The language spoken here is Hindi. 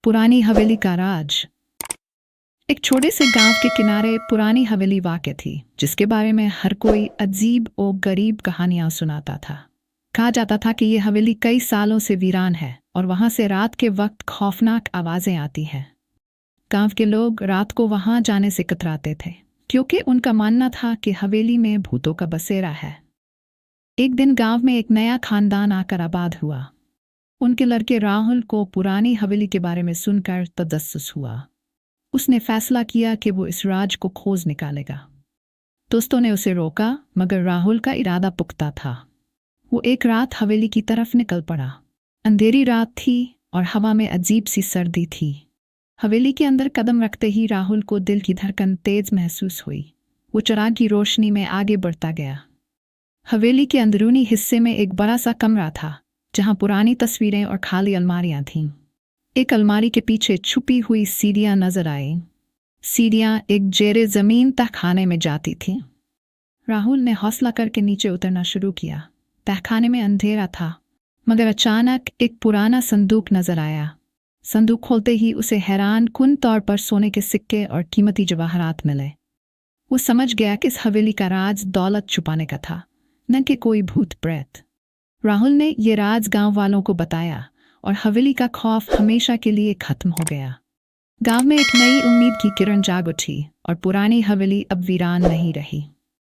पुरानी हवेली का राज। एक छोटे से गांव के किनारे पुरानी हवेली वाक़ थी, जिसके बारे में हर कोई अजीब और गरीब कहानियां सुनाता था। कहा जाता था कि यह हवेली कई सालों से वीरान है और वहां से रात के वक्त खौफनाक आवाजें आती हैं। गांव के लोग रात को वहां जाने से कतराते थे, क्योंकि उनका मानना था कि हवेली में भूतों का बसेरा है। एक दिन गांव में एक नया खानदान आकर आबाद हुआ। उनके लड़के राहुल को पुरानी हवेली के बारे में सुनकर तजस्सुस हुआ। उसने फैसला किया कि वो इस राज को खोज निकालेगा। दोस्तों ने उसे रोका, मगर राहुल का इरादा पुख्ता था। वो एक रात हवेली की तरफ निकल पड़ा। अंधेरी रात थी और हवा में अजीब सी सर्दी थी। हवेली के अंदर कदम रखते ही राहुल को दिल की धड़कन तेज महसूस हुई। वो चिराग की रोशनी में आगे बढ़ता गया। हवेली के अंदरूनी हिस्से में एक बड़ा सा कमरा था, जहां पुरानी तस्वीरें और खाली अलमारियां थीं। एक अलमारी के पीछे छुपी हुई सीढ़ियां नजर आईं। सीढ़ियां एक जेरे जमीन तक खाने में जाती थीं। राहुल ने हौसला करके नीचे उतरना शुरू किया। तहखाने में अंधेरा था, मगर अचानक एक पुराना संदूक नजर आया। संदूक खोलते ही उसे हैरान कुन तौर पर सोने के सिक्के और कीमती जवाहरात मिले। वो समझ गया कि इस हवेली का राज दौलत छुपाने का था, न कि कोई भूत प्रेत। राहुल ने ये राज गांव वालों को बताया और हवेली का खौफ हमेशा के लिए खत्म हो गया। गांव में एक नई उम्मीद की किरण जाग उठी और पुरानी हवेली अब वीरान नहीं रही।